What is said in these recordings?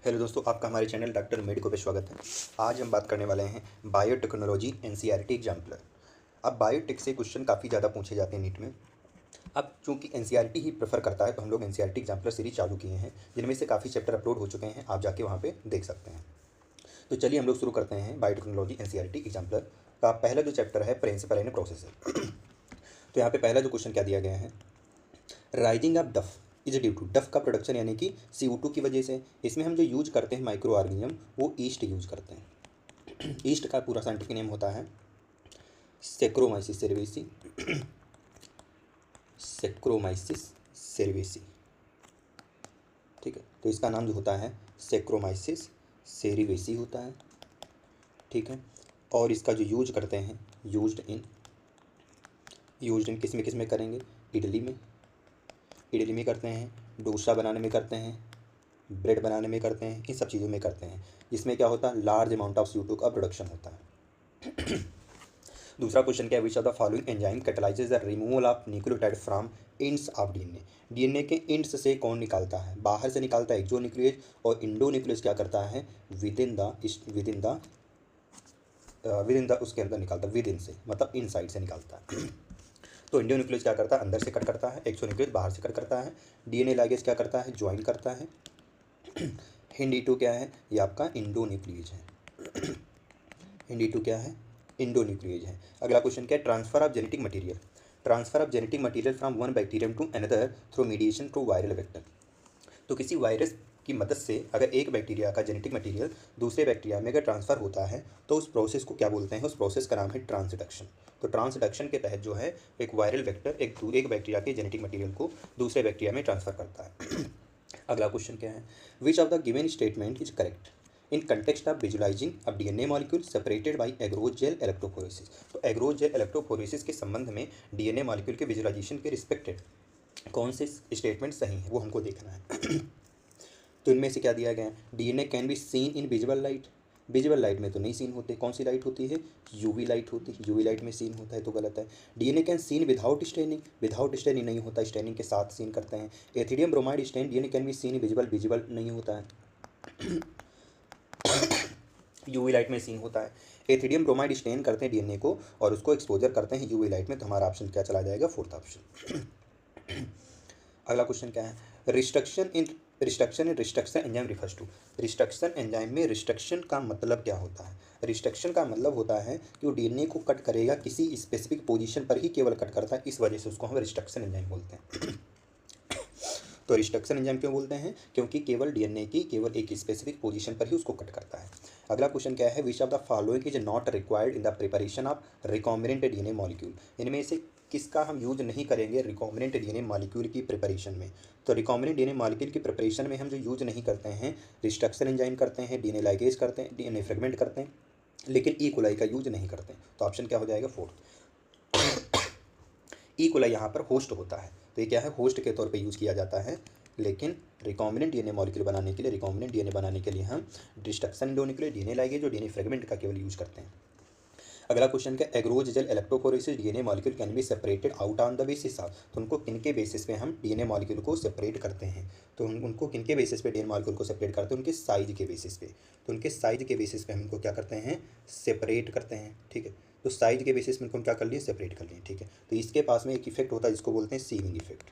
Hello दोस्तों, आपका हमारे चैनल डॉक्टर मेडिको पे स्वागत है। आज हम बात करने वाले हैं बायोटेक्नोलॉजी एनसीईआरटी एग्जाम्पलर। अब बायोटेक से क्वेश्चन काफ़ी ज़्यादा पूछे जाते हैं नीट में। अब चूंकि एनसीईआरटी ही प्रेफर करता है तो हम लोग एनसीईआरटी एग्जाम्पलर सीरीज चालू किए हैं, जिनमें से काफ़ी चैप्टर अपलोड हो चुके हैं। आप जाके वहाँ पे देख सकते हैं। तो चलिए हम लोग शुरू करते हैं बायोटेक्नोलॉजी एनसीईआरटी एग्जाम्पलर का पहला जो चैप्टर है प्रिंसिपल एंड प्रोसेसर। तो यहाँ पे पहला जो क्वेश्चन क्या दिया गया है, राइजिंग ऑफ डफ इज ड्यू टू, डफ का प्रोडक्शन यानी कि CO2 की वजह से। इसमें हम जो यूज करते हैं माइक्रो ऑर्गेनिज्म, वो ईस्ट यूज करते हैं। ईस्ट का पूरा साइंटिफिक नेम होता है सेक्रोमाइसिस सेरेवेसी। सेक्रोमाइसिस सेरेवेसी, ठीक है। तो इसका नाम जो होता है सेक्रोमाइसिस सेरेवेसी होता है, ठीक है। और इसका जो यूज करते हैं, यूज्ड इन किस में करेंगे, इडली में करते हैं, डोसा बनाने में करते हैं, ब्रेड बनाने में करते हैं, इन सब चीज़ों में करते हैं। इसमें क्या होता है, लार्ज अमाउंट ऑफ CO2 का प्रोडक्शन होता है। दूसरा क्वेश्चन क्या है, which of the following enzyme catalyzes the removal of nucleotide from ends of DNA. DNA के इंड्स से कौन निकालता है, बाहर से निकालता है एक्सोन्यूक्लियस, और इंडोन्यूक्लियस क्या करता है, विद इन द उसके अंदर निकालता है, विद इन से मतलब इन साइड से निकालता है। तो इंडोन्यूक्लियस क्या करता है, अंदर से कट करता है, एक्सोन्यूक्लियस बाहर से कट करता है। डीएनए लाइगेज क्या करता है, ज्वाइन करता है। हिंड क्या है, ये आपका इंडोन्यूक्लियस है। हिंड क्या है, इंडोन्यूक्लियस है। अगला क्वेश्चन क्या है, transfer of genetic material. Transfer of genetic material from one bacterium to another through mediation through viral vector. तो किसी वायरस की मदद से अगर एक बैक्टीरिया का जेनेटिक मटेरियल दूसरे बैक्टीरिया में अगर ट्रांसफ़र होता है तो उस प्रोसेस को क्या बोलते हैं, उस प्रोसेस का नाम है ट्रांसडक्शन। तो ट्रांसडक्शन के तहत जो है एक वायरल वेक्टर एक बैक्टीरिया के जेनेटिक मटेरियल को दूसरे बैक्टीरिया में ट्रांसफ़र करता है। अगला क्वेश्चन क्या है, which of the given statement is correct in context of visualising of DNA molecule separated by एग्रोज gel electrophoresis. तो एग्रोज जेल इलेक्ट्रोफोरेसिस के संबंध में डीएनए मॉलिक्यूल के विजुलाइजेशन के रिस्पेक्टेड कौन से स्टेटमेंट सही है, वो हमको देखना है। तो इनमें से क्या दिया गया है, DNA can be seen in visible light. Visible light में तो नहीं सीन होते, कौन सी लाइट होती है, यूवी लाइट होती है, यूवी लाइट में सीन होता है, तो गलत है। DNA can seen without staining, without staining नहीं होता, स्टेनिंग के साथ सीन करते हैं। Ethidium bromide stain DNA can be seen visible, visible नहीं होता है। यूवी लाइट में सीन होता है। एथिडियम ब्रोमाइड स्टेन करते हैं डीएनए को और उसको एक्सपोजर करते हैं यूवी लाइट में, तो हमारा ऑप्शन क्या चला जाएगा, फोर्थ ऑप्शन। अगला क्वेश्चन क्या है, restriction in restriction enzyme refers to. Restriction enzyme में रिस्ट्रक्शन का मतलब क्या होता है, रिस्ट्रक्शन का मतलब होता है कि वो डीएनए को कट करेगा, किसी स्पेसिफिक पोजीशन पर ही केवल कट करता है, इस वजह से उसको हम रिस्ट्रक्शन एंजाइम बोलते हैं। तो रिस्ट्रक्शन एंजाइम क्यों बोलते हैं, क्योंकि केवल डीएनए की केवल एक स्पेसिफिक पोजीशन पर ही उसको कट करता है। अगला क्वेश्चन क्या है, which of the following is not required in the preparation of recombinant DNA molecule. इनमें से किसका हम यूज नहीं करेंगे रिकॉम्बिनेंट डीएनए मॉलिक्यूल की प्रिपरेशन में। तो रिकॉम्बिनेंट डीएनए मॉलिक्यूल की प्रिपरेशन में हम जो यूज नहीं करते हैं, रिस्ट्रक्शन एंजाइम करते हैं, डीएनए लाइगेज करते हैं, डीएनए फ्रेगमेंट करते हैं, लेकिन ई कोलाई का यूज नहीं करते हैं। तो ऑप्शन क्या हो जाएगा, फोर्थ। ई कोलाई यहाँ पर होस्ट होता है, तो ये क्या है, होस्ट के तौर पे यूज़ किया जाता है। लेकिन रिकॉम्बिनेंट डीएनए मॉलिक्यूल बनाने के लिए, रिकॉम्बिनेंट डीएनए बनाने के लिए हम डिस्ट्रक्शन इंडोन्यूक्लियर डीएनए लाइगेज और डीएनए फ्रेगमेंट का केवल यूज़ करते हैं। अगला क्वेश्चन क्या, एग्रोज gel electrophoresis DNA molecule can be separated out on the basis of. तो उनको किनके बेसिस पे हम डीएनए मॉलिक्यूल को सेपरेट करते हैं, तो उनको किनके बेसिस पे डीएनए मॉलिक्यूल को सेपरेट करते हैं, उनके साइज के बेसिस पे। तो उनके साइज के बेसिस पे हम इनको क्या करते हैं, सेपरेट करते हैं, ठीक है। तो साइज के बेसिस में इनको हम क्या कर लिए, सेपरेट कर लिए, ठीक है। तो इसके पास में एक इफेक्ट होता है जिसको बोलते हैं सीविंग इफेक्ट।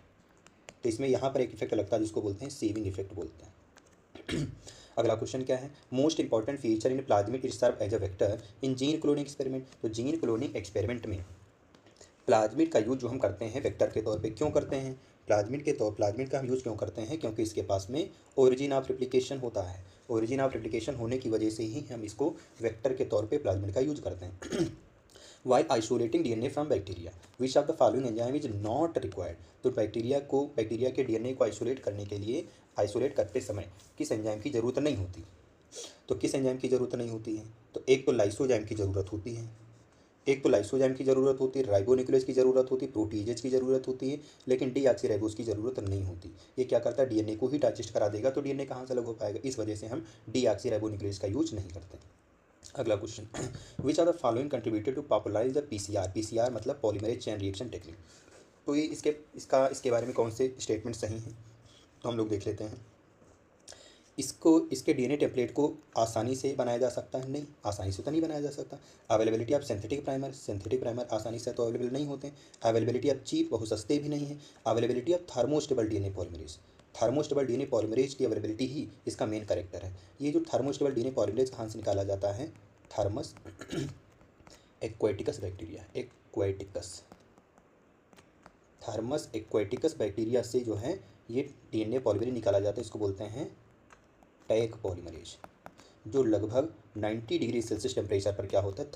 तो इसमें यहाँ पर एक इफेक्ट लगता है जिसको बोलते हैं सीविंग इफेक्ट बोलते हैं। अगला क्वेश्चन क्या है, most important feature in plasmid it serve as a vector in gene cloning experiment. तो जीन क्लोनिंग एक्सपेरिमेंट में प्लाज्मिड का यूज जो हम करते हैं वेक्टर के तौर पे क्यों करते हैं, प्लाज्मिड का हम यूज़ क्यों करते हैं, क्योंकि इसके पास में ओरिजिन ऑफ रेप्लिकेशन होता है। ओरिजिन ऑफ रेप्लिकेशन होने की वजह से ही हम इसको वेक्टर के तौर पे प्लाज्मिड का यूज करते हैं। While isolating DNA from bacteria, which of the following enzyme is not required. तो बैक्टीरिया के डीएनए को आइसोलेट करने के लिए, आइसोलेट करते समय किस एंजाइम की ज़रूरत नहीं होती। तो किस एंजाइम की ज़रूरत नहीं होती है, तो एक तो लाइसोजाइम की ज़रूरत होती है, राइबोन्यूक्लियस की ज़रूरत होती है, प्रोटीजेज की ज़रूरत होती है, लेकिन डीऑक्सीराइबोज की ज़रूरत नहीं होती। ये क्या करता है, डीएनए को ही डाइजेस्ट करा देगा, तो डीएनए कहाँ से अलग हो पाएगा, इस वजह से हम डीऑक्सीराइबोन्यूक्लियस का यूज नहीं करते। अगला question, which are the following contributed to popularize the PCR मतलब पॉलीमरेज चेन रिएक्शन टेक्निक। तो ये इसके बारे में कौन से स्टेटमेंट सही हैं, तो हम लोग देख लेते हैं। इसको इसके डीएनए टेम्पलेट को आसानी से बनाया जा सकता है? नहीं, आसानी से तो नहीं बनाया जा सकता। अवेलेबिलिटी ऑफ सिंथेटिक प्राइमर आसानी से तो अवेलेबल नहीं होते हैं। अवेलेबिलिटी ऑफ चीप, बहुत सस्ते भी नहीं है। Availability of thermostable DNA polymerase, thermostable DNA polymerase की अवेलेबिलिटी ही इसका मेन कैरेक्टर है। ये जो थर्मोस्टेबल डीएनए पॉलीमरेज कहाँ से निकाला जाता है? Thermus aquaticus bacteria, Thermus aquaticus bacteria से जो है ये डीएनए पॉलीमरेज निकाला जाता है। इसको बोलते हैं टैग पॉलीमरेज, जो लगभग 90 डिग्री सेल्सियस टेम्परेचर पर क्या होता है?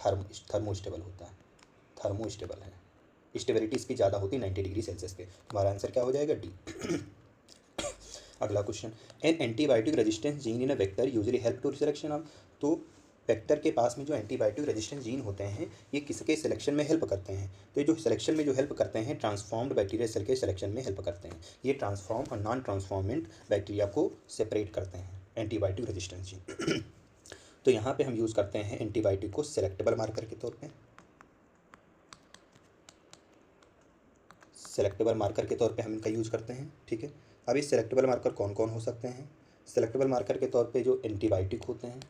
थर्मोस्टेबल होता है, थर्मोस्टेबल है। स्टेबिलिटी इसकी ज़्यादा होती है 90 डिग्री सेल्सियस पे। हमारा आंसर क्या हो जाएगा? डी। अगला question, an antibiotic resistance gene in a vector usually help to selection of. तो वेक्टर के पास में जो एंटीबायोटिक रेजिस्टेंस जीन होते हैं ये किसके सिलेक्शन में हेल्प करते हैं? तो ये जो सिलेक्शन में जो हेल्प करते हैं, ट्रांसफॉर्म्ड बैक्टीरिया सेल के सिलेक्शन में हेल्प करते हैं। ये ट्रांसफॉर्म और नॉन ट्रांसफॉर्मेंट बैक्टीरिया को सेपरेट करते हैं एंटीबायोटिक रेजिस्टेंस जीन। तो यहाँ पे हम यूज़ करते हैं एंटीबायोटिक को सेलेक्टेबल मार्कर के तौर पे, सेलेक्टेबल मार्कर के तौर पे हम इनका यूज़ करते हैं। ठीक है, अब इस सेलेक्टेबल मार्कर कौन कौन हो सकते हैं? सेलेक्टेबल मार्कर के तौर पे जो एंटीबायोटिक होते हैं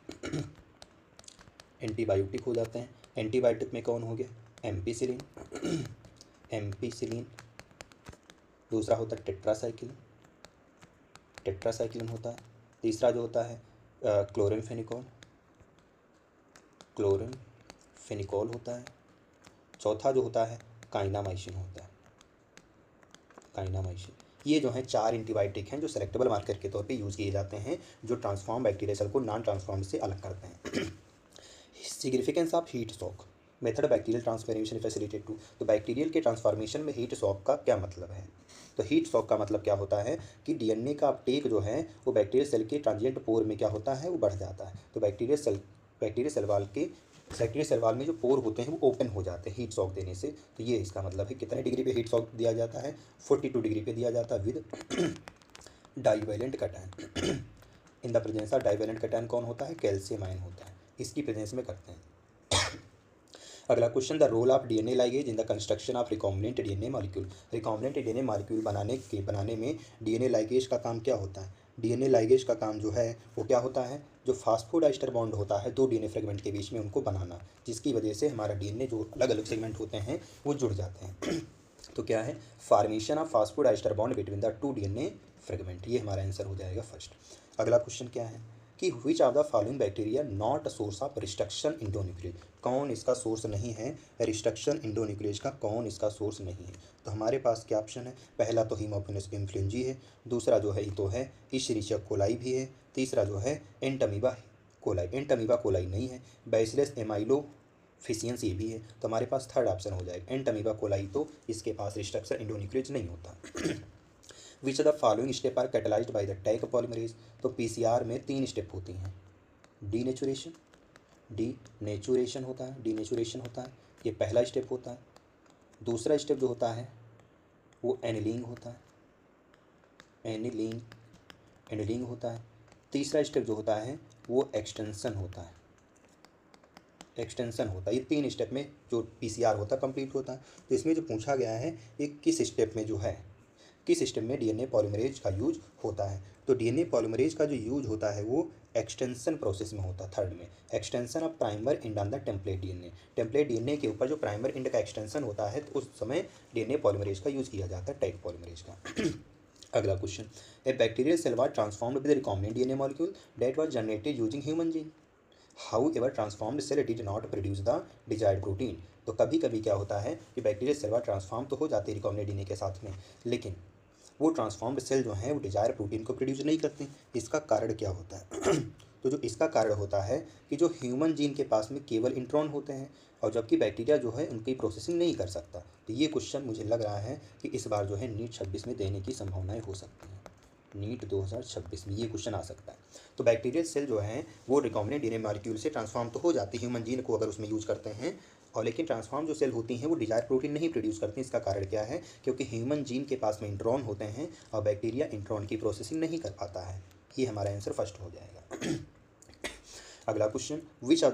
एंटीबायोटिक हो जाते हैं। एंटीबायोटिक में कौन हो गया? Ampicillin, ampicillin. दूसरा होता है टेट्रासाइक्लिन, टेट्रासाइक्लिन होता है। तीसरा जो होता है क्लोरेमफेनिकोल, क्लोरेमफेनिकोल होता है। चौथा जो होता है काइनामाइसिन होता है, काइनामाइसिन। ये जो हैं 4 एंटीबायोटिक हैं जो सेलेक्टेबल मार्कर के तौर पे यूज़ किए जाते हैं, जो ट्रांसफॉर्म बैक्टीरिया सेल को नॉन ट्रांसफॉर्म से अलग करते हैं। Significance of heat shock method bacterial transformation facilitated to. तो बैक्टीरियल के ट्रांसफॉर्मेशन में हीट शॉक का क्या मतलब है? तो हीट शॉक का मतलब क्या होता है कि डीएनए का अपटेक जो है वो बैक्टीरियल सेल के ट्रांजिएंट पोर में क्या होता है? वो बढ़ जाता है। तो बैक्टीरियल सेल वाल में जो पोर होते हैं वो ओपन हो जाते हैं हीट शॉक देने से। तो ये इसका मतलब है। कितने डिग्री पे हीट शॉक दिया जाता है? 42 डिग्री पे दिया जाता है with divalent cation. In the presence of divalent cation कौन होता है? कैल्शियम आयन होता है, इसकी प्रेजेंस में करते हैं। अगला question, the role of DNA ligase in the construction of recombinant DNA molecule. Recombinant DNA molecule बनाने में डीएनए लाइगेज का काम क्या होता है? डीएनए लाइगेज का काम जो है वो क्या होता है? जो फास्फोडाइस्टर बॉन्ड होता है 2 डीएनए फ्रेगमेंट के बीच में, उनको बनाना, जिसकी वजह से हमारा डीएनए जो अलग अलग सेगमेंट होते हैं वो जुड़ जाते हैं। तो क्या है? Formation of phosphodiester bond between the 2 DNA fragment. ये हमारा आंसर हो जाएगा फर्स्ट। अगला क्वेश्चन क्या है कि which of the following bacteria not source of restriction endonuclease. कौन इसका सोर्स नहीं है? रिस्ट्रक्शन इंडोन्यूक्लियेज का कौन इसका सोर्स नहीं है? तो हमारे पास क्या ऑप्शन है? पहला तो हीमोफिलस इन्फ्लुएंजाe है, दूसरा जो है ये तो है इशरिचिया कोलाई भी है, तीसरा जो है एंटमीबा कोलाई, एंटमीबा कोलाई नहीं है, बैसिलस एमाइलोफिशियंस ये भी है। तो हमारे पास थर्ड ऑप्शन हो जाएगा एंटमीबा कोलाई। तो इसके पास रिस्ट्रक्शन इंडोन्यूक्लियेज नहीं होता। Which the following step are catalyzed by the Taq polymerase. तो पीसीआर में 3 स्टेप होती हैं। डीनेचुरेशन होता है, डीनेचुरेशन होता है, ये पहला स्टेप होता है। दूसरा स्टेप जो होता है वो एनिलिंग होता है, एनिलिंग होता है। तीसरा स्टेप जो होता है वो एक्सटेंशन होता है, एक्सटेंशन होता है। ये 3 स्टेप में जो पीसीआर होता है कंप्लीट होता है। तो इसमें जो पूछा गया है ये किस स्टेप में जो है, किस स्टेप में डीएनए पॉलीमरेज का यूज होता है? तो डीएनए पॉलीमरेज का जो यूज होता है वो एक्सटेंशन प्रोसेस में होता है। थर्ड में extension of primer and on the template DNA. Template DNA के ऊपर जो प्राइमर एंड का एक्सटेंशन होता है तो उस समय डीएनए पॉलीमरेज का यूज किया जाता है, टैग पॉलीमरेज का। अगला question, a bacterial cell was transformed with recombinant DNA molecule that was generated using human gene. However transformed cell did not produce the desired protein. तो कभी कभी क्या होता है कि बैक्टीरियल सेल वाज ट्रांसफॉर्म तो हो जाते हैं रिकॉम्बिनेंट डीएनए के साथ में, लेकिन वो ट्रांसफॉर्म्ड सेल जो हैं वो डिजायर प्रोटीन को प्रोड्यूस नहीं करते। इसका कारण क्या होता है? तो जो इसका कारण होता है कि जो ह्यूमन जीन के पास में केवल इंट्रॉन होते हैं और जबकि बैक्टीरिया जो है उनकी प्रोसेसिंग नहीं कर सकता। तो ये क्वेश्चन मुझे लग रहा है कि इस बार जो है नीट 26 में देने की संभावनाएं हो सकती हैं। नीट 2026 में ये क्वेश्चन आ सकता है। तो बैक्टीरियल सेल जो है वो रिकॉम्बिनेंट डीएनए मॉलिक्यूल से ट्रांसफॉर्म तो हो जाती है ह्यूमन जीन को अगर उसमें यूज करते हैं, और लेकिन ट्रांसफॉर्म जो सेल होती हैं वो डिजायर प्रोटीन नहीं प्रोड्यूस करती हैं। इसका कारण क्या है? क्योंकि ह्यूमन जीन के पास में इंट्रॉन होते हैं और बैक्टीरिया इंट्रॉन की प्रोसेसिंग नहीं कर पाता है। ये हमारा आंसर फर्स्ट हो जाएगा। अगला question, which of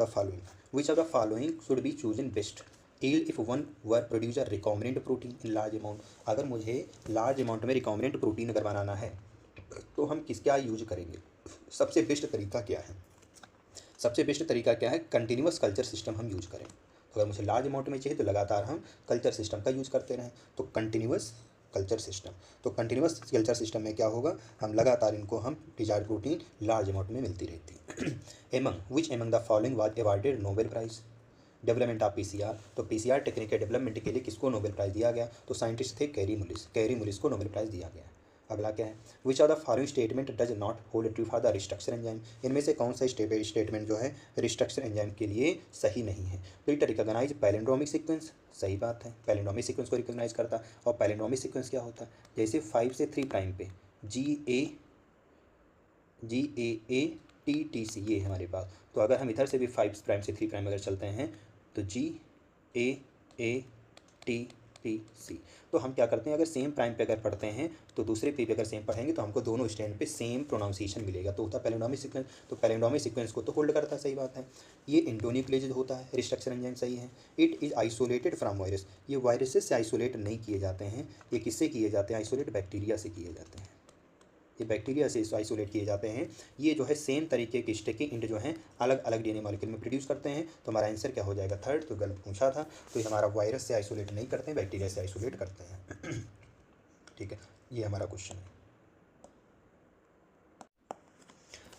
the following should be chosen best yield if one were produce a recombinant protein in large amount. अगर मुझे लार्ज अमाउंट में रिकॉम्बिनेंट प्रोटीन अगर बनाना है तो हम क्या यूज करेंगे? सबसे बेस्ट तरीका क्या है? सबसे बेस्ट तरीका क्या है? कंटिन्यूअस कल्चर सिस्टम हम यूज करें। अगर मुझे लार्ज अमाउंट में चाहिए तो लगातार हम कल्चर सिस्टम का यूज़ करते रहें, तो कंटिन्यूअस कल्चर सिस्टम। तो कंटिन्यूअस कल्चर सिस्टम में क्या होगा, हम लगातार इनको हम डिजायर्ड प्रोटीन लार्ज अमाउंट में मिलती रहती है। Among the following was awarded Nobel prize? Development of PCR. तो पीसीआर टेक्निक के डेवलपमेंट के लिए किसको नोबेल प्राइज़ दिया गया? तो साइंटिस्ट थे कैरी मुलिस को नोबेल प्राइज़ दिया गया। अगला क्या है? Which are the following statement does not hold true for the restriction enzyme? इनमें से कौन सा स्टेटमेंट जो है रिस्ट्रक्शन एंजाइम के लिए सही नहीं है? तो इट रिकॉग्नाइज पैलिंड्रोमिक सीक्वेंस, सही बात है, पैलिंड्रोमिक सीक्वेंस को रिकॉग्नाइज करता है। और पैलिंड्रोमिक सीक्वेंस क्या होता है? जैसे 5 से 3 प्राइम पे GAATTC ये है हमारे पास। तो अगर हम इधर से भी 5 प्राइम से 3 प्राइम अगर चलते हैं तो GAATTC। तो हम क्या करते हैं, अगर सेम प्राइम पे अगर पढ़ते हैं तो दूसरे पे अगर सेम पढ़ेंगे तो हमको दोनों स्टैंड पे सेम प्रोनाउंसिएशन मिलेगा, तो होता है पैलिंड्रोमिक सीक्वेंस। तो पैलिंड्रोमिक सीक्वेंस को तो होल्ड करता है, सही बात है। ये इंडोन्यूक्लियोटाइड होता है, रिस्ट्रक्शन एंजाइम सही है। It is isolated from virus, ये वायरसेस से आइसोलेट नहीं किए जाते हैं। ये किससे किए जाते हैं? आइसोलेट बैक्टीरिया से किए जाते हैं। ये बैक्टीरिया से आइसोलेट किए जाते हैं। ये जो है सेम तरीके के स्टिकी इंड जो हैं अलग अलग डीएनए मॉलिक्यूल में प्रोड्यूस करते हैं। तो हमारा आंसर क्या हो जाएगा? थर्ड। तो गलत पूछा था। तो ये हमारा वायरस से आइसोलेट नहीं करते हैं, बैक्टीरिया से आइसोलेट करते हैं। ठीक है, ये हमारा क्वेश्चन है।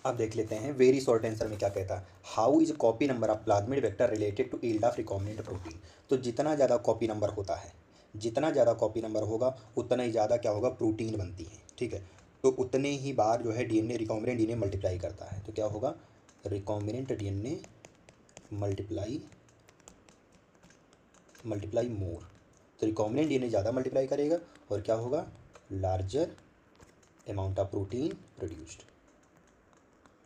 अब देख लेते हैं वेरी शॉर्ट आंसर में क्या कहता है। How is copy number of plasmid vector related to yield of recombinant protein? तो जितना ज़्यादा कॉपी नंबर होता है, जितना ज़्यादा कॉपी नंबर होगा उतना ही ज़्यादा क्या होगा? प्रोटीन बनती है। ठीक है, तो उतने ही बार जो है डीएनए रिकॉम्बिनेंट डीएनए मल्टीप्लाई करता है। तो क्या होगा? रिकॉम्बिनेंट डीएनए मल्टीप्लाई मोर। तो रिकॉम्बिनेंट डीएनए ज़्यादा मल्टीप्लाई करेगा और क्या होगा? Larger amount of protein produced,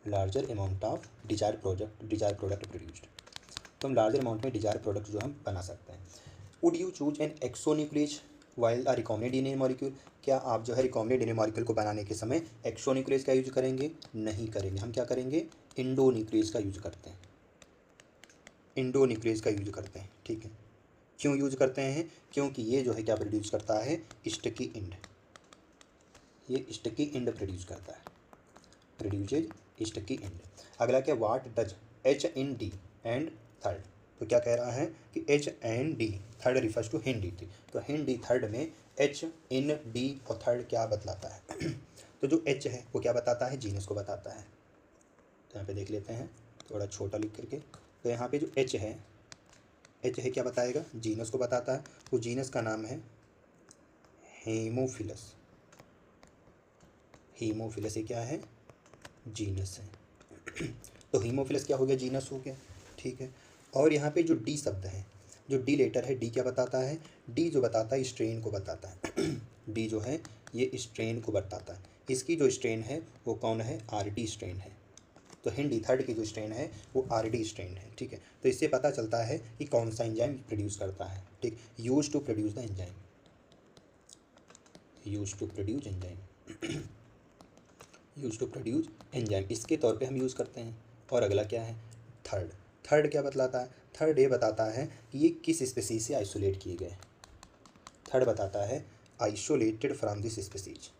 larger amount of desire product produced. तो हम लार्जर अमाउंट में डिजायर प्रोडक्ट जो हम बना सकते हैं। Would you choose an exonuclease while a recombinant DNA molecule? क्या आप जो है रिकॉम्बिनेंट डीएनए मॉलिक्यूल को बनाने के समय एक्सोन्यूक्लियस का यूज करेंगे? नहीं करेंगे। हम क्या करेंगे? इंडोन्यूक्लियस का यूज करते हैं, इंडोन्यूक्लियस का यूज करते हैं। ठीक है, क्यों यूज करते हैं? क्योंकि ये जो है क्या प्रोड्यूस करता है? Sticky end. ये स्टिकी इंड प्रोड्यूस करता है, प्रोड्यूसेज स्टिकी इंड। अगला क्या? What does HND and third? तो क्या कह रहा है कि HND थर्ड रिफर्स टू हिंदी थी। तो हिंदी थर्ड में HND और थर्ड क्या बतलाता है? तो जो H है वो क्या बताता है? जीनस को बताता है। तो यहाँ पे देख लेते हैं थोड़ा छोटा लिख करके। तो यहाँ पे जो H है क्या बताएगा? जीनस को बताता है। वो जीनस का नाम है हेमोफिलस। हीमोफिलस ये क्या है? जीनस है। तो हीमोफिलस क्या हो गया? जीनस हो गया। ठीक है, और यहाँ पे जो डी शब्द है, जो डी लेटर है, डी क्या बताता है? डी जो बताता है स्ट्रेन को बताता है। डी जो है ये स्ट्रेन को बताता है। इसकी जो स्ट्रेन है वो कौन है? RD स्ट्रेन है। तो हिंदी थर्ड की जो स्ट्रेन है वो RD स्ट्रेन है। ठीक है, तो इससे पता चलता है कि कौन सा एंजाइम प्रोड्यूस करता है। ठीक, use to produce the enzyme, use to produce enzyme, use to produce enzyme, इसके तौर पे हम यूज़ करते हैं। और अगला क्या है? थर्ड। थर्ड क्या बतलाता है? थर्ड ये बताता है कि ये किस स्पीसीज से आइसोलेट किए गए। थर्ड बताता है isolated from this species,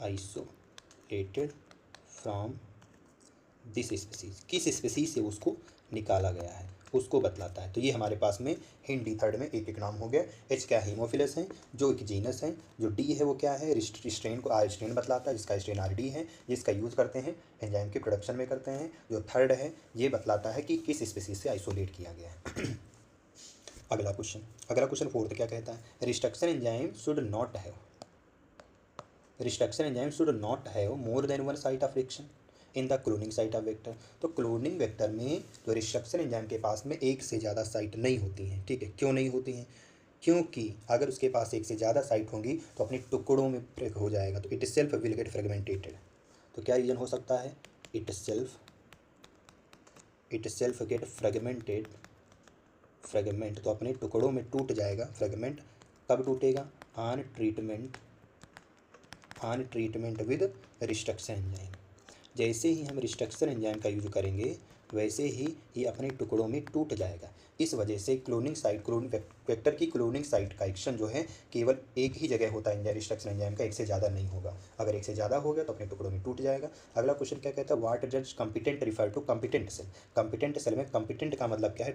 isolated from this species, किस स्पीसीज से उसको निकाला गया है उसको बतलाता है। तो ये हमारे पास में हिंदी थर्ड में एक एक नाम हो गया। H क्या? हीमोफिलस है, जो एक जीनस है। जो D है वो क्या है? स्ट्रेन को स्ट्रेन बतलाता है, जिसका स्ट्रेन RD है, जिसका यूज़ करते हैं एंजाइम के प्रोडक्शन में करते हैं। जो थर्ड है ये बतलाता है कि किस स्पीसीज से आइसोलेट किया गया है। अगला क्वेश्चन फोर्थ क्या कहता है? Restriction enzyme should not have, restriction enzyme should not have more than one site of reaction in the cloning site of vector. तो क्लोनिंग वेक्टर में जो रिस्ट्रक्शन एंजाइम के पास में एक से ज़्यादा साइट नहीं होती हैं। ठीक है, क्यों नहीं होती हैं? क्योंकि अगर उसके पास एक से ज़्यादा साइट होंगी तो अपने टुकड़ों में ब्रेक हो जाएगा, तो itself will get fragmentated. तो क्या रीजन हो सकता है? Itself get fragmented, fragment तो अपने टुकड़ों में टूट जाएगा। फ्रेगमेंट कब टूटेगा? On treatment with restriction enzyme. जैसे ही हम रिस्ट्रक्शन एंजाइम का यूज करेंगे वैसे ही ये अपने टुकड़ों में टूट जाएगा। इस वजह से क्लोनिंग साइट वेक्टर की क्लोनिंग साइट का एक्शन जो है केवल एक ही जगह होता है एंजाइम रिस्ट्रक्शन एंजाइम का, एक से ज़्यादा नहीं होगा। अगर एक से ज़्यादा हो गया तो अपने टुकड़ों में टूट जाएगा। अगला क्वेश्चन क्या कहता है, what does competent refer to competent cell. Competent cell में कॉम्पिटेंट का मतलब क्या है,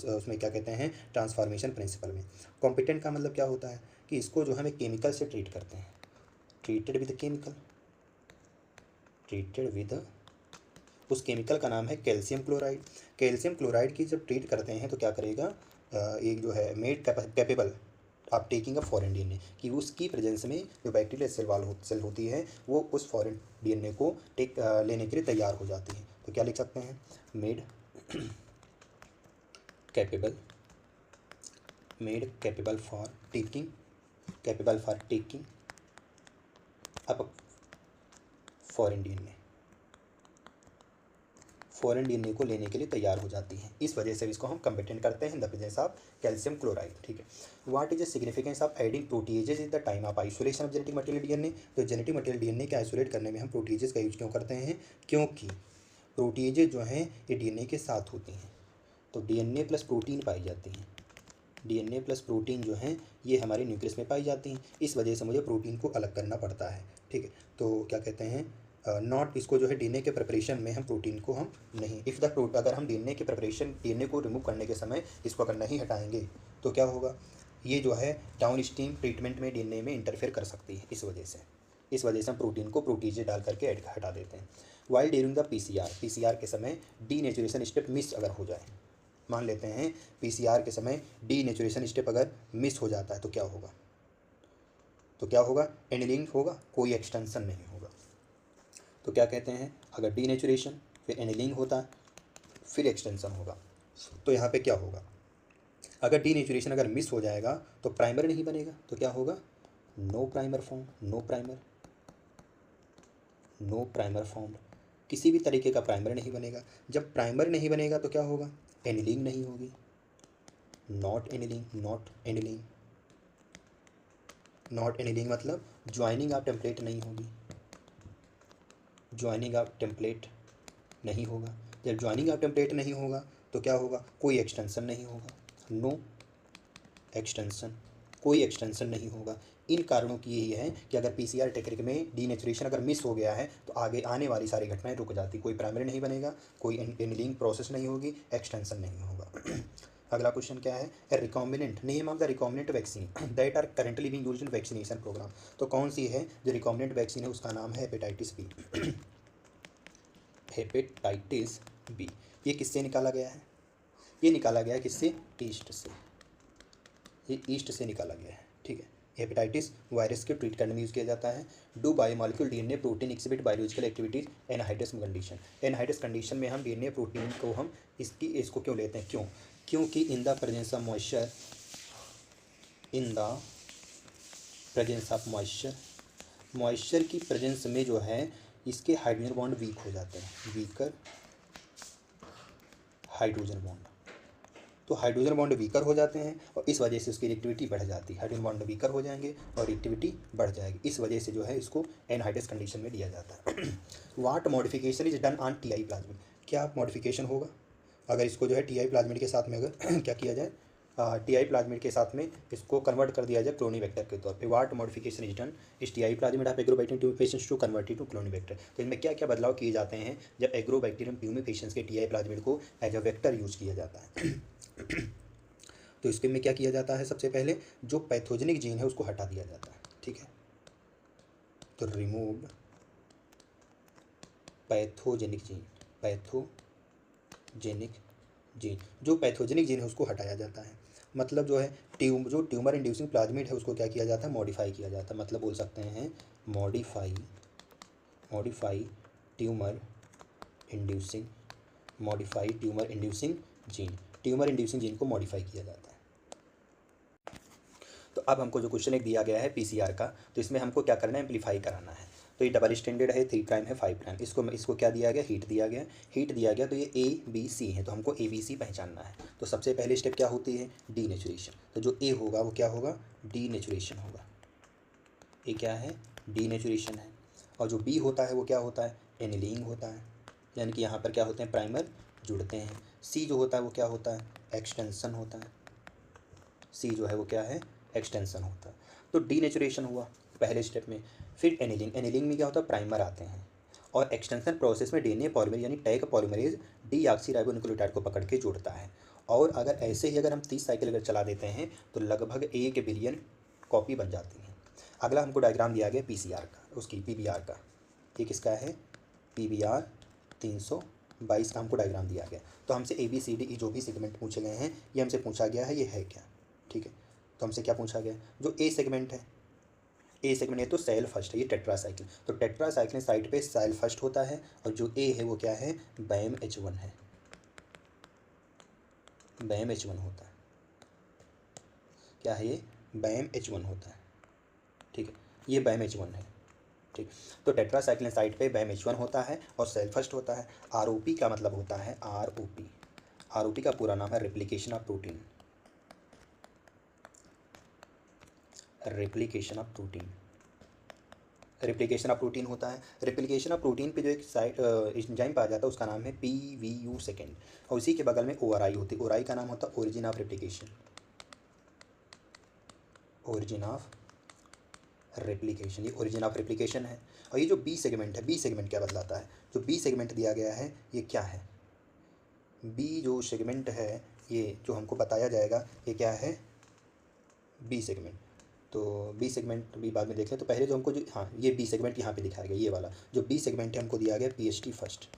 उसमें क्या कहते हैं, ट्रांसफॉर्मेशन प्रिंसिपल में। कॉम्पिटेंट का मतलब क्या होता है कि इसको जो हमें केमिकल से ट्रीट करते हैं, treated with chemical, treated with, उस केमिकल का नाम है कैल्शियम क्लोराइड। कैल्शियम क्लोराइड की जब ट्रीट करते हैं तो क्या करेगा, एक जो है मेड कैपेबल आप टेकिंग अ फॉरेन डीएनए, कि उसकी प्रेजेंस में जो बैक्टीरियल सेल होती है वो उस फॉरेन डीएनए को लेने के लिए तैयार हो जाती है। तो क्या लिख सकते हैं, made capable, made capable for taking, capable for taking up foreign DNA, foreign DNA को लेने के लिए तैयार हो जाती है। इस वजह से इसको हम कॉम्पिटेंट करते हैं in the presence of calcium chloride. ठीक है, what is the significance of adding proteases in the time of isolation of genetic material DNA. तो जेनेटिक मटेरियल डीएनए के आइसोलेट करने में हम प्रोटीजेज का यूज क्यों करते हैं, क्योंकि प्रोटीजेज जो हैं ये डीएनए के साथ होती हैं, तो डीएनए प्लस प्रोटीन पाई जाती हैं, डीएनए प्लस प्रोटीन जो हैं ये हमारे न्यूक्लियस में पाई जाती हैं। इस वजह से मुझे प्रोटीन को अलग करना पड़ता है। ठीक है, तो क्या कहते हैं, नॉट, इसको जो है डीएनए के प्रिपरेशन में हम प्रोटीन को हम नहीं, इफ़ द अगर हम डीएनए के प्रिपरेशन, डीएनए को रिमूव करने के समय इसको अगर नहीं हटाएंगे तो क्या होगा, ये जो है डाउन स्ट्रीम ट्रीटमेंट में डीएनए में इंटरफेयर कर सकती है। इस वजह से हम प्रोटीन को प्रोटीजे डाल करके हटा देते हैं। वाइल ड्यूरिंग द पीसीआर के समय डीनेचुरेशन स्टेप मिस अगर हो जाए, मान लेते हैं पीसीआर के समय डीनेचुरेशन स्टेप अगर मिस हो जाता है तो क्या होगा, एनिलिंग होगा, कोई एक्सटेंशन नहीं होगा। तो क्या कहते हैं, अगर डीनेचुरेशन फिर एनिलिंग होता है फिर एक्सटेंशन होगा, तो यहाँ पे क्या होगा, अगर डीनेचुरेशन अगर मिस हो जाएगा तो प्राइमर नहीं बनेगा, तो क्या होगा, no primer form, no primer form, किसी भी तरीके का प्राइमर नहीं बनेगा। जब प्राइमर नहीं बनेगा तो क्या होगा, एनिलिंग नहीं होगी, नॉट एनिलिंग मतलब ज्वाइनिंग ऑफ टेम्पलेट नहीं होगी, ज्वाइनिंग ऑफ टेम्पलेट नहीं होगा। जब ज्वाइनिंग ऑफ टेम्पलेट नहीं होगा तो क्या होगा, कोई एक्सटेंशन नहीं होगा, नो एक्सटेंशन, कोई एक्सटेंशन नहीं होगा। इन कारणों की यही है कि अगर पीसीआर टेक्निक में डीनेचुरेशन अगर मिस हो गया है तो आगे आने वाली सारी घटनाएं रुक जाती, कोई प्राइमरी नहीं बनेगा, कोई एनिलिंग प्रोसेस नहीं होगी, एक्सटेंशन नहीं होगा। अगला क्वेश्चन क्या है, a recombinant, name of the recombinant vaccine that are currently being used in vaccination program. तो कौन सी है जो रिकॉम्बिनेंट वैक्सीन है, उसका नाम है हेपेटाइटिस बी। हेपेटाइटिस बी, ये किससे निकाला गया है, ये निकाला गया है किससे, ईस्ट से, ये ईस्ट से निकाला गया है। ठीक है, हेपेटाइटिस वायरस के ट्रीट करने में यूज़ किया जाता है। Do biomolecule DNA protein exhibit biological activities anhydrous condition. Anhydrous condition में हम डीएनए प्रोटीन को हम इसको क्यों लेते हैं, क्योंकि in the presence of moisture, moisture की प्रेजेंस में जो है इसके हाइड्रोजन बॉन्ड वीक हो जाते हैं, वीकर हाइड्रोजन बॉन्ड, तो हाइड्रोजन बॉन्ड वीकर हो जाते हैं और इस वजह से उसकी रिएक्टिविटी बढ़ जाती है। हाइड्रोजन बॉन्ड वीकर हो जाएंगे और रिएक्टिविटी बढ़ जाएगी, इस वजह से जो है इसको एनहाइड्रस कंडीशन में दिया जाता है। What modification is done on TI plasmid, क्या मॉडिफिकेशन होगा अगर इसको जो है टीआई प्लाज्मिड के साथ में अगर क्या किया जाए, टीआई प्लाज्मिड के साथ में इसको कन्वर्ट कर दिया जाए क्लोनिवेक्टर के तौर पे। व्हाट मॉडिफिकेशन इज डन इस Ti plasmid of Agrobacterium tumefaciens to convert to cloning vector. तो इनमें क्या क्या बदलाव किए जाते हैं जब एग्रोबैक्टीरियम ट्यूमेफेशियंस के टीआई प्लाज्मिड को एज अ वेक्टर यूज किया जाता है। तो इसके में क्या किया जाता है, सबसे पहले जो पैथोजेनिक जीन है उसको हटा दिया जाता है। ठीक है, तो रिमूव पैथोजेनिक जीन, जो पैथोजेनिक जीन है उसको हटाया जाता है। मतलब जो है जो ट्यूमर इंड्यूसिंग प्लाज्मिड है उसको क्या किया जाता है, मॉडिफाई किया जाता है। मतलब बोल सकते हैं modify tumour inducing gene, tumour inducing gene को मॉडिफाई किया जाता है। तो अब हमको जो क्वेश्चन एक दिया गया है पीसीआर का, तो इसमें हमको क्या करना है, एम्पलीफाई कराना है। तो ये डबल स्टैंडर्ड है, 3' है 5', इसको क्या दिया गया, हीट दिया गया। तो ये ABC है, तो हमको ABC पहचानना है। तो सबसे पहले स्टेप क्या होती है, डीनेचुरेशन। तो जो ए होगा वो क्या होगा, डीनेचुरेशन होगा, ये क्या है, डीनेचुरेशन है। और जो बी होता है वो क्या होता है, एनिलिंग होता है। यानी कि यहाँ पर क्या होते हैं, प्राइमर जुड़ते हैं। सी जो होता है वो क्या होता है, एक्सटेंशन होता है। सी जो है वो क्या है, एक्सटेंशन होता है। तो डीनेचुरेशन हुआ पहले स्टेप में। फिर एनिलिंग, एनिलिंग में क्या होता है, प्राइमर आते हैं। और एक्सटेंशन प्रोसेस में डीएनए पॉलीमरेज यानी टैग पॉलीमरेज डीऑक्सीराइबोन्यूक्लियोटाइड को पकड़ के जोड़ता है। और अगर ऐसे ही अगर हम 30 साइकिल अगर चला देते हैं तो लगभग 1 बिलियन कॉपी बन जाती हैं। अगला हमको डायग्राम दिया गया पीसीआर का, उसकी पीबीआर का। ये किसका है, पीबीआर 322 का हमको डायग्राम दिया गया। तो हमसे ABCD जो भी सेगमेंट पूछे गए हैं ये हमसे पूछा गया है ये है क्या, ठीक है। तो हमसे क्या पूछा गया, जो ए सेगमेंट है, ए सेगमेंट है तो सेल फर्स्ट है, ये टेट्रासाइक्लिन। तो टेट्रासाइक्लिन साइड पे सेल फर्स्ट होता है और जो ए है वो क्या है, BAM-H1 है, BAM-H1 होता है। क्या है ये, BAM-H1 होता है, ठीक है, ये BAM-H1 है, ठीक। तो टेट्रासाइक्लिन साइड पे BAM-H1 होता है और सेल फर्स्ट होता है। ROP का मतलब होता है ROP, ROP का पूरा नाम है replication of protein, replication of protein, replication of protein होता है। रेप्लिकेशन ऑफ प्रोटीन पे जो एक साइट एंजाइम पाया जाता है उसका नाम है PVU सेकेंड, और उसी के बगल में ORI होती है, ORI का नाम होता है origin of replication, origin of replication, ये ओरिजिन ऑफ रेप्लिकेशन है। और ये जो बी सेगमेंट है, बी सेगमेंट क्या बतलाता है, जो बी सेगमेंट दिया गया है ये क्या है, बी जो सेगमेंट है ये जो हमको बताया जाएगा ये क्या है, बी सेगमेंट। तो बी सेगमेंट भी बाद में देख लें। तो पहले जो हमको जो, हाँ ये बी सेगमेंट यहाँ पे दिखाया गया, ये वाला जो बी सेगमेंट है हमको दिया गया PHT फर्स्ट,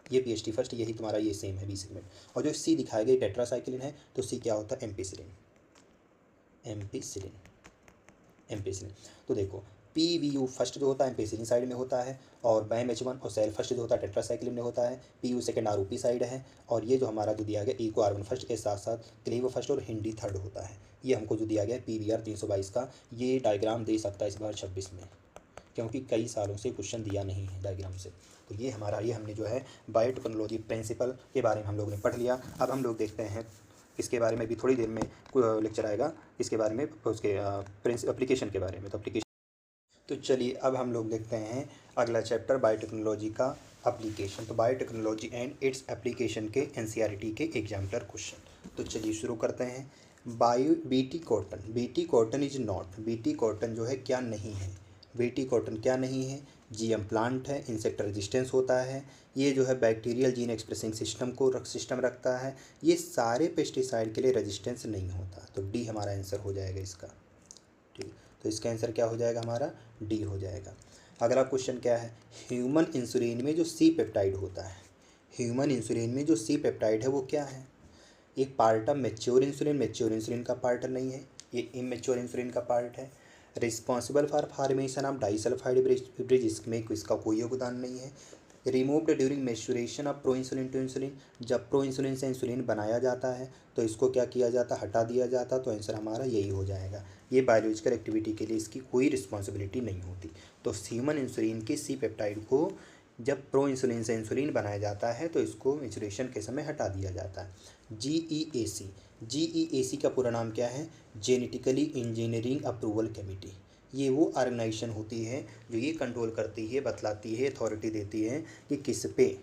ये PHT फर्स्ट, यही तुम्हारा ये सेम है बी सेगमेंट। और जो सी दिखाया गया टेट्रासाइक्लिन है तो सी क्या होता है, एम्पिसिलिन, एम्पिसिलिन, एम्पिसिलिन। तो देखो PVU फर्स्ट जो होता है एम्पिसिलिन साइड में होता है, और BAM-H1 और सेल फर्स्ट जो होता है टेट्रासाइक्लिन में होता है, PU सेकेंड ROP साइड है। और ये जो हमारा जो दिया गया इको R1 फर्स्ट के साथ साथ क्लीव फर्स्ट और हिंडी थर्ड होता है। ये हमको जो दिया गया है PBR 322 का, ये डायग्राम दे सकता है इस बार 26 में, क्योंकि कई सालों से क्वेश्चन दिया नहीं है डायग्राम से। तो ये हमारा, ये हमने जो है बायोटेक्नोलॉजी प्रिंसिपल के बारे में हम लोग ने पढ़ लिया। अब हम लोग देखते हैं इसके बारे में भी थोड़ी देर में लेक्चर आएगा इसके बारे में, उसके एप्लीकेशन के बारे में। तो एप्लीकेशन, तो चलिए अब हम लोग देखते हैं अगला चैप्टर बायोटेक्नोलॉजी का एप्लीकेशन। तो बायोटेक्नोलॉजी एंड इट्स एप्लीकेशन के NCERT के एग्जाम्पलर क्वेश्चन। तो चलिए शुरू करते हैं। BT cotton, BT cotton is not, BT cotton जो है क्या नहीं है, BT कॉटन क्या नहीं है, GM प्लांट है, इंसेक्ट रेजिस्टेंस होता है, ये जो है बैक्टीरियल जीन एक्सप्रेसिंग सिस्टम रखता है, ये सारे पेस्टिसाइड के लिए रेजिस्टेंस नहीं होता। तो डी हमारा आंसर हो जाएगा इसका, ठीक। तो इसका आंसर क्या हो जाएगा हमारा, डी हो जाएगा। अगला क्वेश्चन क्या है, ह्यूमन इंसुलिन में जो सी पेप्टाइड होता है, ह्यूमन इंसुलिन में जो सी पेप्टाइड है वो क्या है, एक part of mature insulin, mature insulin का पार्ट नहीं है, ये इमेच्योर इंसुलिन का पार्ट है। Responsible for formation of disulfide bridge, इसमें इसका कोई योगदान नहीं है। Removed during maturation of proinsulin to insulin, जब प्रो इंसुलिन से इंसुलिन बनाया जाता है तो इसको क्या किया जाता, हटा दिया जाता। तो आंसर हमारा यही हो जाएगा। ये बायोलॉजिकल एक्टिविटी के लिए इसकी कोई रिस्पॉन्सिबिलिटी नहीं होती। तो ह्यूमन इंसुलिन की सी पेप्टाइड को जब प्रो इंसुलिन से इंसुलिन बनाया जाता है तो इसको मेच्योरेशन के समय हटा दिया जाता है। GEAC, GEAC का पूरा नाम क्या है, जेनेटिकली इंजीनियरिंग अप्रूवल कमेटी। ये वो ऑर्गेनाइजेशन होती है जो ये कंट्रोल करती है, बतलाती है, अथॉरिटी देती है कि किस पे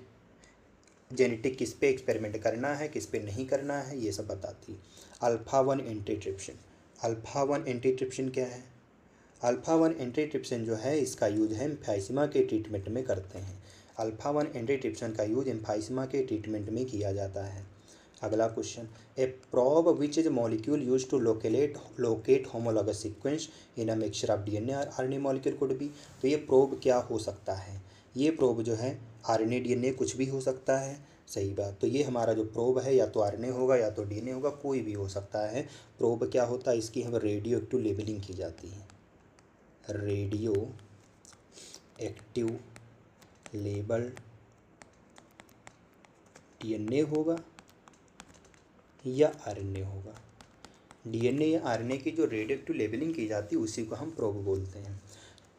जेनेटिक, किस पे एक्सपेरिमेंट करना है, किस पे नहीं करना है, ये सब बताती है। अल्फा-1 एंटीट्रिप्सिन, अल्फा-1 एंटीट्रिप्सिन क्या है, अल्फा-1 एंटीट्रिप्सिन जो है इसका यूज है एम्फाइसीमा के ट्रीटमेंट में करते हैं। अल्फा-1 एंटीट्रिप्सिन का यूज एम्फाइसीमा के ट्रीटमेंट में किया जाता है। अगला question, a probe which is molecule use to locate homologous sequence in a mixture of DNA और RNA मॉलिक्यूल कुड बी। तो ये प्रोब क्या हो सकता है, ये प्रोब जो है RNA DNA कुछ भी हो सकता है, सही बात। तो ये हमारा जो प्रोब है या तो RNA होगा या तो DNA होगा, कोई भी हो सकता है। प्रोब क्या होता है, इसकी हम रेडियो एक्टिव लेबलिंग की जाती है, रेडियो एक्टिव लेबल DNA होगा या RNA होगा। DNA या RNA की जो रेडियो एक्टिव लेबलिंग की जाती है उसी को हम प्रोब बोलते हैं।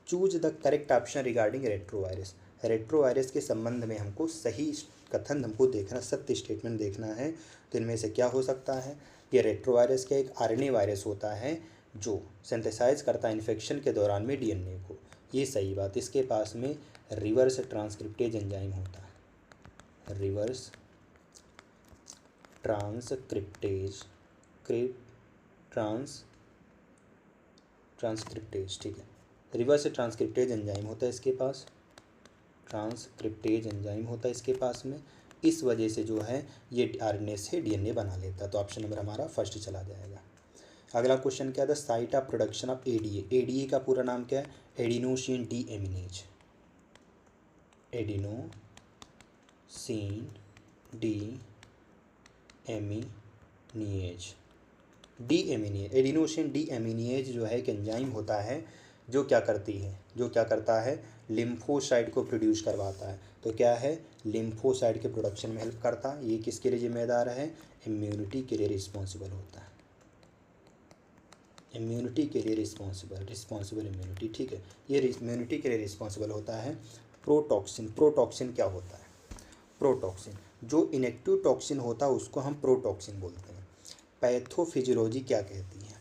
Choose the correct option regarding retrovirus, retrovirus के संबंध में हमको सही कथन हमको देखना, सत्य स्टेटमेंट देखना है। तो इनमें से क्या हो सकता है, ये रेट्रोवायरस क्या एक RNA वायरस होता है जो सिंथेसाइज करता है इन्फेक्शन के दौरान में DNA को, ये सही बात। इसके पास में रिवर्स ट्रांसक्रिप्टेज एंजाइम होता है, रिवर्स ट्रांसक्रिप्टेज ट्रांसक्रिप्टेज, ठीक है। रिवर्स ट्रांसक्रिप्टेज एंजाइम होता है इसके पास, ट्रांसक्रिप्टेज एंजाइम होता है इसके पास में। इस वजह से जो है ये आरएनए से डीएनए बना लेता है। तो ऑप्शन नंबर हमारा फर्स्ट चला जाएगा। अगला क्वेश्चन क्या था, site of production of ADA. ADA का पूरा नाम क्या है, adenosine deaminase, adenosine deaminase, adenosine deaminase जो है एक एंजाइम होता है जो क्या करता है, लिम्फोसाइट को प्रोड्यूस करवाता है। तो क्या है, लिम्फोसाइट के प्रोडक्शन में हेल्प करता है। ये किसके लिए जिम्मेदार है, इम्यूनिटी के लिए रिस्पॉन्सिबल होता है, इम्यूनिटी के लिए रिस्पॉन्सिबल इम्यूनिटी, ठीक है। ये इम्यूनिटी के लिए रिस्पॉन्सिबल होता है। प्रोटॉक्सिन क्या होता है, प्रोटॉक्सिन जो इनेक्टिव टॉक्सिन होता है उसको हम प्रोटॉक्सिन बोलते हैं। पैथोफिजियोलॉजी क्या कहती है,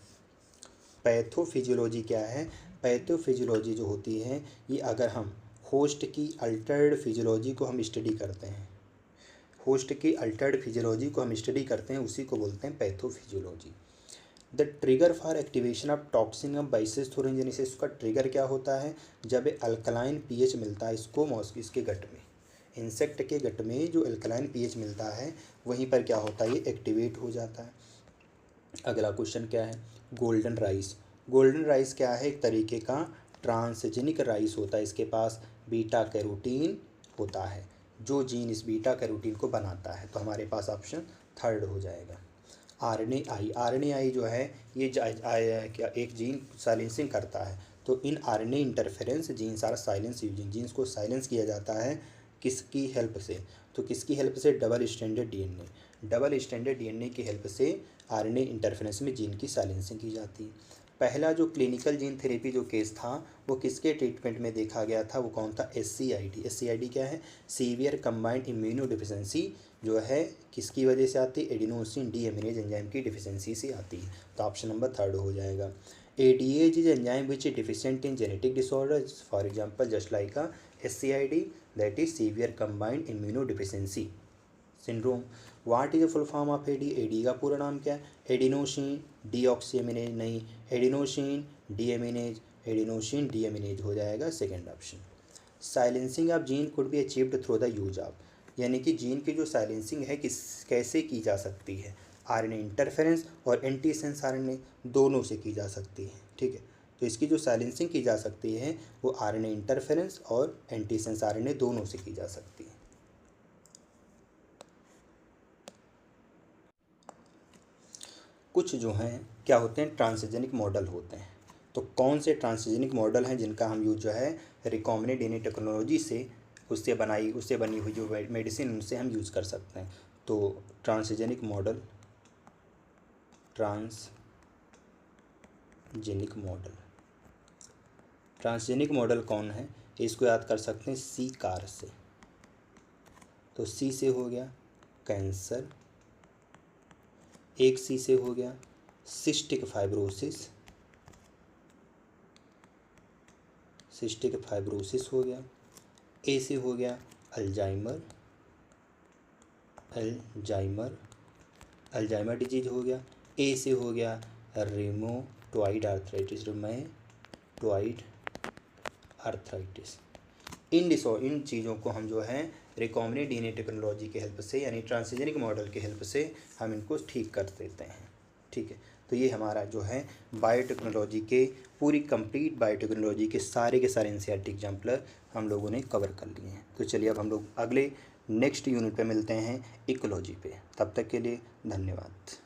पैथोफिजियोलॉजी क्या है, पैथोफिजियोलॉजी जो होती है ये अगर हम होस्ट की अल्टर्ड फिजियोलॉजी को हम स्टडी करते हैं, होस्ट की अल्टर्ड फिजियोलॉजी को हम स्टडी करते हैं, उसी को बोलते हैं pathophysiology. The trigger for activation of toxin of bacillus thuringiensis, उसका ट्रिगर क्या होता है, जब अल्कलाइन पीएच मिलता है इसको इसके गट में, इंसेक्ट के गट में जो अल्कलाइन पीएच मिलता है वहीं पर क्या होता है, ये एक्टिवेट हो जाता है। अगला क्वेश्चन क्या है, गोल्डन राइस। गोल्डन राइस क्या है, एक तरीके का ट्रांसजेनिक राइस होता है। इसके पास बीटा कैरोटीन होता है जो जीन इस बीटा कैरोटीन को बनाता है। तो हमारे पास ऑप्शन थर्ड हो जाएगा। आरएनएआई जो है ये क्या एक जीन साइलेंसिंग करता है। तो in RNA interference genes are silence using, genes को साइलेंस किया जाता है किसकी हेल्प से, तो किसकी हेल्प से, डबल स्ट्रैंडेड डीएनए की हेल्प से आरएनए इंटरफेरेंस में जीन की साइलेंसिंग की जाती है। पहला जो क्लिनिकल जीन थेरेपी जो केस था वो किसके ट्रीटमेंट में देखा गया था, वो कौन था, SCID क्या है, सीवियर कंबाइंड इम्यूनो डिफिशेंसी, जो है किसकी वजह से आती है, एडिनोसिन डीएमिनेज एंजाइम की डिफिशेंसी से आती है। तो ऑप्शन नंबर थर्ड हो जाएगा। ADH is enzyme which is deficient in genetic disorder, for example just like a SCID, that is severe combined immuno deficiency syndrome. What is the full form of AD का पूरा नाम क्या है, adenosine डीऑक्सीएमिनेज नहीं, adenosine deaminase हो जाएगा second option. Silencing of gene could be achieved through the use of, यानी कि जीन की जो साइलेंसिंग है कैसे की जा सकती है, आरएनए इंटरफेरेंस और एंटीसेंस आरएनए दोनों से की जा सकती है, ठीक है। तो इसकी जो साइलेंसिंग की जा सकती है वो आरएनए इंटरफेरेंस और एंटीसेंस आरएनए दोनों से की जा सकती है। कुछ जो हैं क्या होते हैं, ट्रांसजेनिक मॉडल होते हैं। तो कौन से ट्रांसजेनिक मॉडल हैं जिनका हम यूज जो है रिकॉम्बिनेंट डीएनए टेक्नोलॉजी से उससे बनी हुई जो मेडिसिन उनसे हम यूज़ कर सकते हैं। तो ट्रांसजेनिक मॉडल कौन है, इसको याद कर सकते हैं C कार से। तो C से हो गया कैंसर, एक C से हो गया सिस्टिक फाइब्रोसिस हो गया, A से हो गया अल्जाइमर डिजीज हो गया, A से हो गया रेमोटॉइड आर्थराइटिस। इन चीज़ों को हम जो है रिकॉम्बिनेंट डीएनए टेक्नोलॉजी के हेल्प से यानी ट्रांसजेनिक मॉडल के हेल्प से हम इनको ठीक कर देते हैं, ठीक है। तो ये हमारा जो है बायोटेक्नोलॉजी के पूरी कंप्लीट बायोटेक्नोलॉजी के सारे NCERT एग्जाम्पलर हम लोगों ने कवर कर लिए हैं। तो चलिए अब हम लोग अगले नेक्स्ट यूनिट पे मिलते हैं इकोलॉजी पे। तब तक के लिए धन्यवाद।